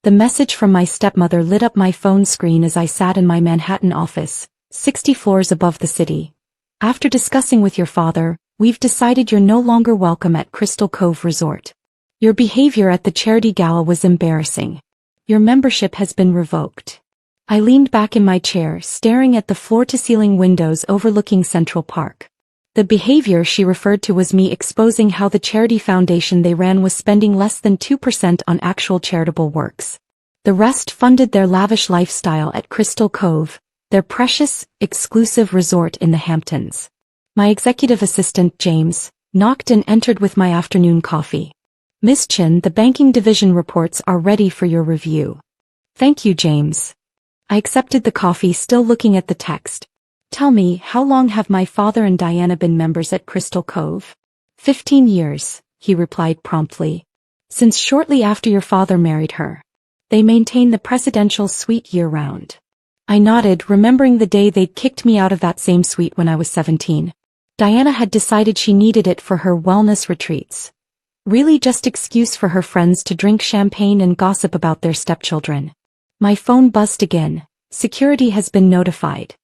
The message from my stepmother lit up my phone screen as I sat in my Manhattan office, 60 floors above the city. After discussing with your father, we've decided you're no longer welcome at Crystal Cove Resort. Your behavior at the charity gala was embarrassing. Your membership has been revoked. I leaned back in my chair, staring at the floor-to-ceiling windows overlooking Central Park. The behavior she referred to was me exposing how the charity foundation they ran was spending less than 2% on actual charitable works. The rest funded their lavish lifestyle at Crystal Cove, their precious, exclusive resort in the Hamptons. My executive assistant, James, knocked and entered with my afternoon coffee. Miss Chen, the banking division reports are ready for your review. Thank you, James. I accepted the coffee, still looking at the text. Tell me, how long have my father and Diana been members at Crystal Cove? 15 years, he replied promptly. Since shortly after your father married her. They maintain the presidential suite year-round. I nodded, remembering the day they'd kicked me out of that same suite when I was 17. Diana had decided she needed it for her wellness retreats. Really just excuse for her friends to drink champagne and gossip about their stepchildren. My phone buzzed again. Security has been notified.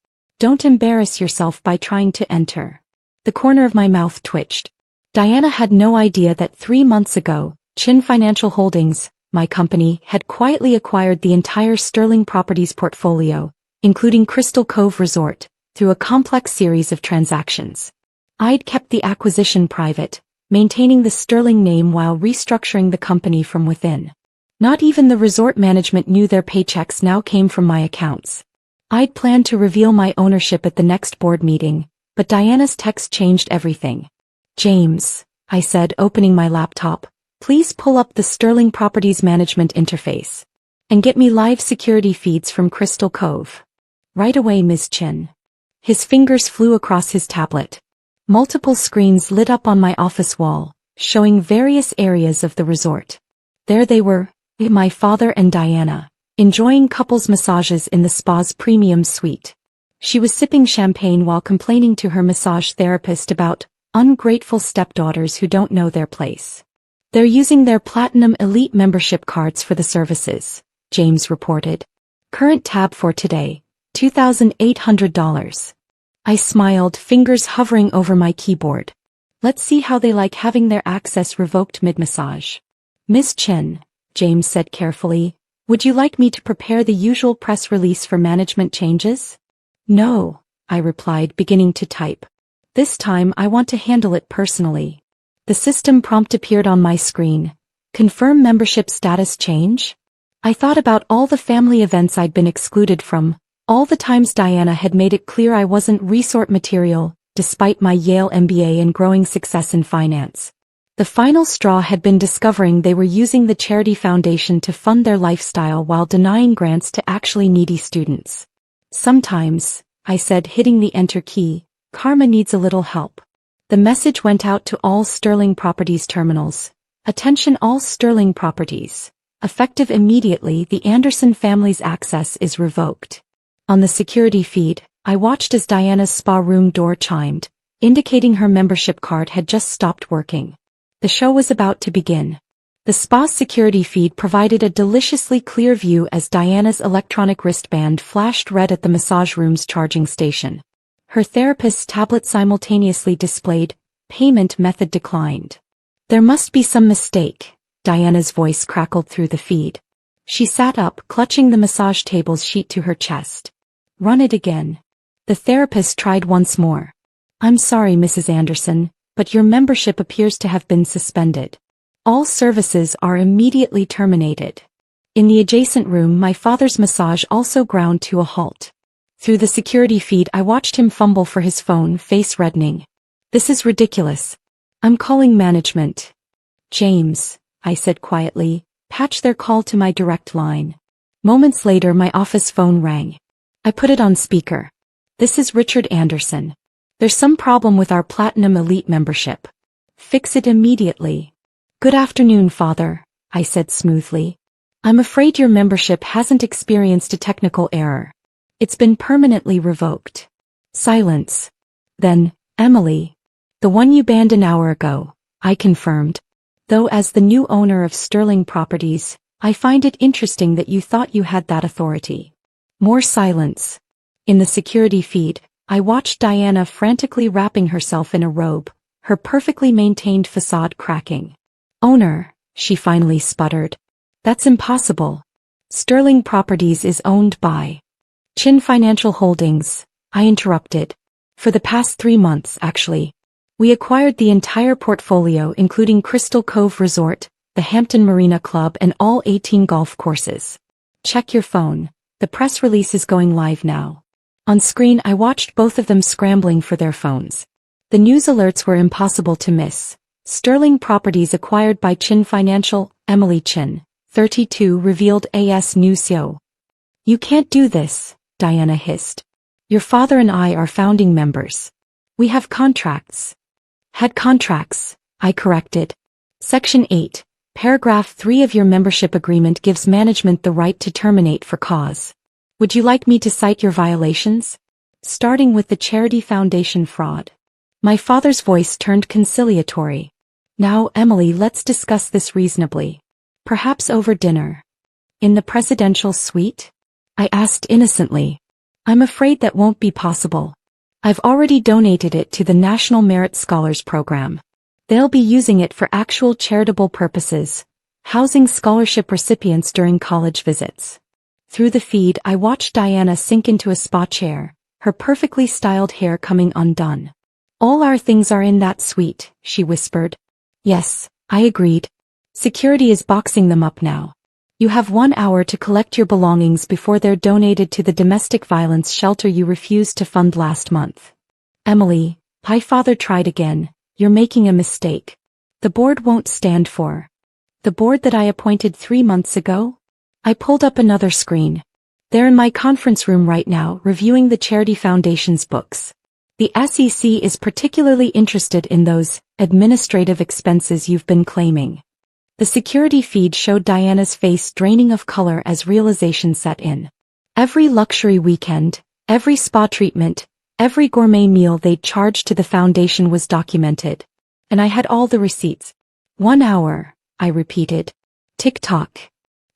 Don't embarrass yourself by trying to enter. The corner of my mouth twitched. Diana had no idea that 3 months ago, Chen Financial Holdings, my company, had quietly acquired the entire Sterling Properties portfolio, including Crystal Cove Resort, through a complex series of transactions. I'd kept the acquisition private, maintaining the Sterling name while restructuring the company from within. Not even the resort management knew their paychecks now came from my accounts. I'd planned to reveal my ownership at the next board meeting, but Diana's text changed everything. James, I said, opening my laptop, please pull up the Sterling Properties Management interface. And get me live security feeds from Crystal Cove. Right away, Ms. Chen. His fingers flew across his tablet. Multiple screens lit up on my office wall, showing various areas of the resort. There they were, my father and Diana, enjoying couples massages in the spa's premium suite. She was sipping champagne while complaining to her massage therapist about ungrateful stepdaughters who don't know their place. They're using their Platinum Elite membership cards for the services, James reported. Current tab for today, $2,800. I smiled, fingers hovering over my keyboard. Let's see how they like having their access revoked mid-massage. Miss Chen, James said carefully, would you like me to prepare the usual press release for management changes? No, I replied, beginning to type. This time I want to handle it personally. The system prompt appeared on my screen. Confirm membership status change? I thought about all the family events I'd been excluded from, all the times Diana had made it clear I wasn't resort material, despite my Yale MBA and growing success in finance. The final straw had been discovering they were using the charity foundation to fund their lifestyle while denying grants to actually needy students. Sometimes, I said, hitting the enter key, karma needs a little help. The message went out to all Sterling Properties terminals. Attention all Sterling Properties. Effective immediately, the Anderson family's access is revoked. On the security feed, I watched as Diana's spa room door chimed, indicating her membership card had just stopped working. The show was about to begin. The spa's security feed provided a deliciously clear view as Diana's electronic wristband flashed red at the massage room's charging station. Her therapist's tablet simultaneously displayed, payment method declined. There must be some mistake, Diana's voice crackled through the feed. She sat up, clutching the massage table's sheet to her chest. Run it again. The therapist tried once more. I'm sorry, Mrs. Anderson, but your membership appears to have been suspended. All services are immediately terminated. In the adjacent room, my father's massage also ground to a halt. Through the security feed, I watched him fumble for his phone, face reddening. This is ridiculous. I'm calling management. James, I said quietly, patch their call to my direct line. Moments later, my office phone rang. I put it on speaker. This is Richard Anderson. There's some problem with our Platinum Elite membership. Fix it immediately. Good afternoon, Father, I said smoothly. I'm afraid your membership hasn't experienced a technical error. It's been permanently revoked. Silence. Then, Emily. The one you banned an hour ago, I confirmed. Though as the new owner of Sterling Properties, I find it interesting that you thought you had that authority. More silence. In the security feed, I watched Diana frantically wrapping herself in a robe, her perfectly maintained facade cracking. Owner, she finally sputtered. That's impossible. Sterling Properties is owned by Chen Financial Holdings, I interrupted. For the past 3 months, actually. We acquired the entire portfolio including Crystal Cove Resort, the Hampton Marina Club and all 18 golf courses. Check your phone. The press release is going live now. On screen I watched both of them scrambling for their phones. The news alerts were impossible to miss. Sterling Properties acquired by Chen Financial, Emily Chen, 32 revealed AS Newsio. You can't do this, Diana hissed. Your father and I are founding members. We have contracts. Had contracts, I corrected. Section 8, Paragraph 3 of your membership agreement gives management the right to terminate for cause. Would you like me to cite your violations? Starting with the charity foundation fraud. My father's voice turned conciliatory. Now, Emily, let's discuss this reasonably. Perhaps over dinner. In the presidential suite? I asked innocently. I'm afraid that won't be possible. I've already donated it to the National Merit Scholars Program. They'll be using it for actual charitable purposes, housing scholarship recipients during college visits. Through the feed I watched Diana sink into a spa chair, her perfectly styled hair coming undone. All our things are in that suite, she whispered. Yes, I agreed. Security is boxing them up now. You have 1 hour to collect your belongings before they're donated to the domestic violence shelter you refused to fund last month. Emily, my father tried again. You're making a mistake. The board won't stand for. The board that I appointed 3 months ago? I pulled up another screen. They're in my conference room right now reviewing the Charity Foundation's books. The SEC is particularly interested in those administrative expenses you've been claiming. The security feed showed Diana's face draining of color as realization set in. Every luxury weekend, every spa treatment, every gourmet meal they'd charged to the foundation was documented. And I had all the receipts. 1 hour, I repeated. Tick-tock.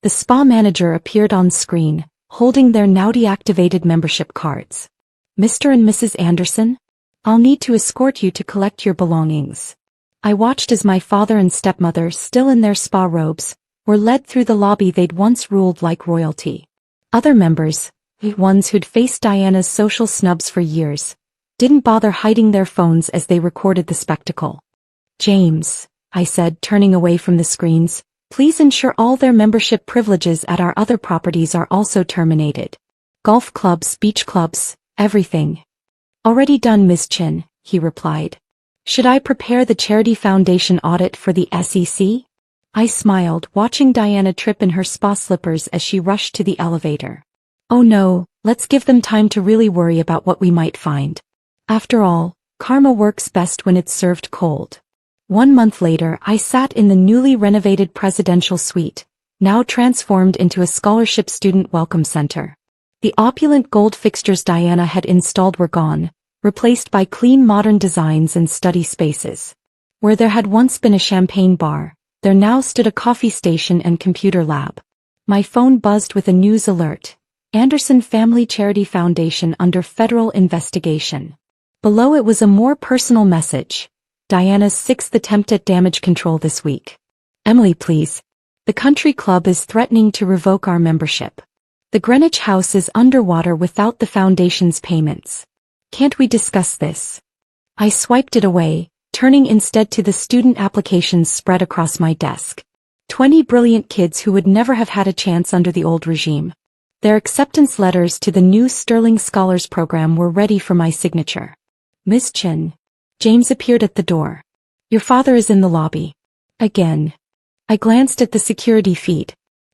The spa manager appeared on screen, holding their now deactivated membership cards. Mr. and Mrs. Anderson? I'll need to escort you to collect your belongings. I watched as my father and stepmother, still in their spa robes, were led through the lobby they'd once ruled like royalty. Other members, the ones who'd faced Diana's social snubs for years, didn't bother hiding their phones as they recorded the spectacle. James, I said, turning away from the screens, please ensure all their membership privileges at our other properties are also terminated. Golf clubs, beach clubs, everything. Already done, Ms. Chen, he replied. Should I prepare the Charity Foundation audit for the SEC? I smiled, watching Diana trip in her spa slippers as she rushed to the elevator. Oh no, let's give them time to really worry about what we might find. After all, karma works best when it's served cold. 1 month later, I sat in the newly renovated presidential suite, now transformed into a scholarship student welcome center. The opulent gold fixtures Diana had installed were gone, replaced by clean modern designs and study spaces. Where there had once been a champagne bar, there now stood a coffee station and computer lab. My phone buzzed with a news alert. Anderson Family Charity Foundation under federal investigation. Below it was a more personal message. Diana's 6th attempt at damage control this week. Emily, please. The country club is threatening to revoke our membership. The Greenwich House is underwater without the foundation's payments. Can't we discuss this? I swiped it away, turning instead to the student applications spread across my desk. 20 brilliant kids who would never have had a chance under the old regime. Their acceptance letters to the new Sterling Scholars Program were ready for my signature. Miss Chen. James appeared at the door. Your father is in the lobby. Again. I glanced at the security feed.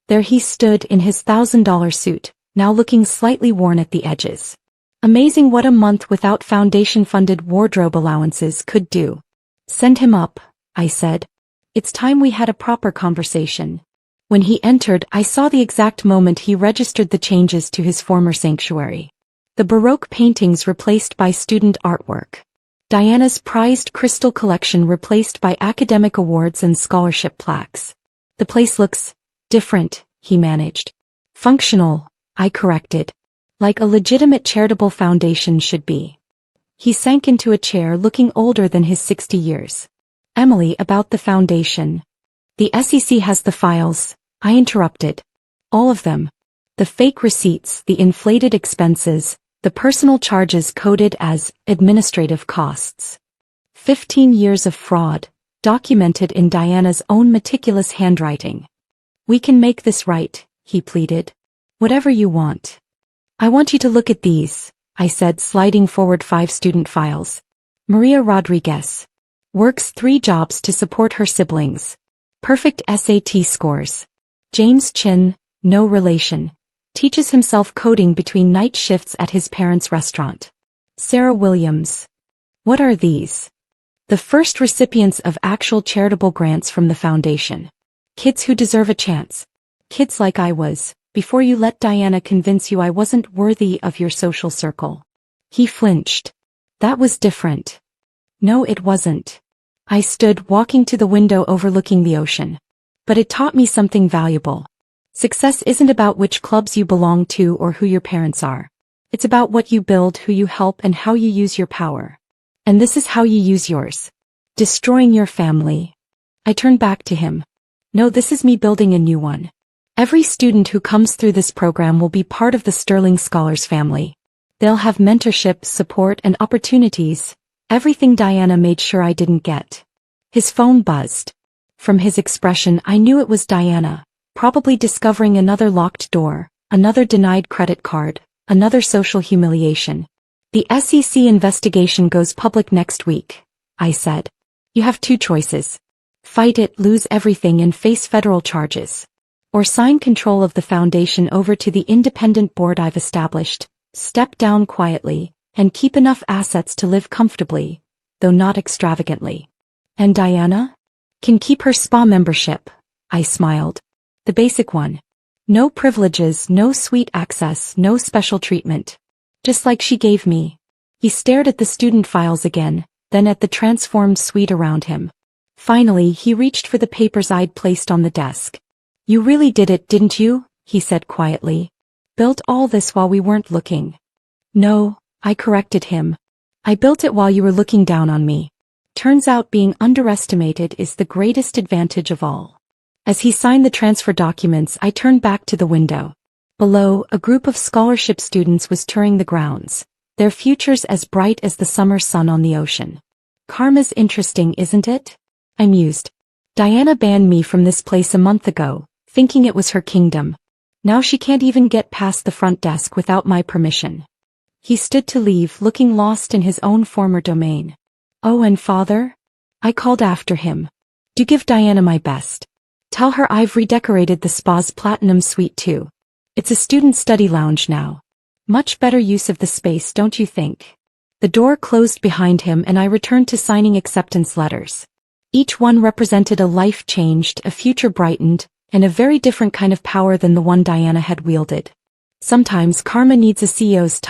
There he stood in his $1,000 suit, now looking slightly worn at the edges. Amazing what a month without foundation-funded wardrobe allowances could do. Send him up, I said. It's time we had a proper conversation. When he entered, I saw the exact moment he registered the changes to his former sanctuary. The Baroque paintings replaced by student artwork. Diana's prized crystal collection replaced by academic awards and scholarship plaques. The place looks Different, he managed. Functional, I corrected. Like a legitimate charitable foundation should be. He sank into a chair looking older than his 60 years. Emily, about the foundation. The SEC has the files, I interrupted. All of them. The fake receipts, the inflated expenses, the personal charges coded as administrative costs. 15 years of fraud, documented in Diana's own meticulous handwriting. We can make this right, he pleaded. Whatever you want. I want you to look at these, I said, sliding forward 5 student files. Maria Rodriguez. Works 3 jobs to support her siblings. Perfect SAT scores. James Chen, no relation. Teaches himself coding between night shifts at his parents' restaurant. Sarah Williams. What are these? The first recipients of actual charitable grants from the foundation. Kids who deserve a chance. Kids like I was, before you let Diana convince you I wasn't worthy of your social circle. He flinched. That was different. No, it wasn't. I stood, walking to the window overlooking the ocean. But it taught me something valuable. Success isn't about which clubs you belong to or who your parents are. It's about what you build, who you help, and how you use your power. And this is how you use yours. Destroying your family. I turned back to him. No, this is me building a new one. Every student who comes through this program will be part of the Sterling Scholars family. They'll have mentorship, support, and opportunities. Everything Diana made sure I didn't get. His phone buzzed. From his expression, I knew it was Diana. Probably discovering another locked door, another denied credit card, another social humiliation. The SEC investigation goes public next week, I said. You have 2 choices. Fight it, lose everything, and face federal charges. Or sign control of the foundation over to the independent board I've established, step down quietly, and keep enough assets to live comfortably, though not extravagantly. And Diana? Can keep her spa membership, I smiled. The basic one. No privileges, no suite access, no special treatment. Just like she gave me. He stared at the student files again, then at the transformed suite around him. Finally, he reached for the papers I'd placed on the desk. You really did it, didn't you? He said quietly. Built all this while we weren't looking. No, I corrected him. I built it while you were looking down on me. Turns out being underestimated is the greatest advantage of all. As he signed the transfer documents, I turned back to the window. Below, a group of scholarship students was touring the grounds, their futures as bright as the summer sun on the ocean. Karma's interesting, isn't it? I mused. Diana banned me from this place a month ago, thinking it was her kingdom. Now she can't even get past the front desk without my permission. He stood to leave, looking lost in his own former domain. Oh, and father? I called after him. Do give Diana my best. Tell her I've redecorated the spa's platinum suite too. It's a student study lounge now. Much better use of the space, don't you think? The door closed behind him and I returned to signing acceptance letters. Each one represented a life changed, a future brightened, and a very different kind of power than the one Diana had wielded. Sometimes karma needs a CEO's touch.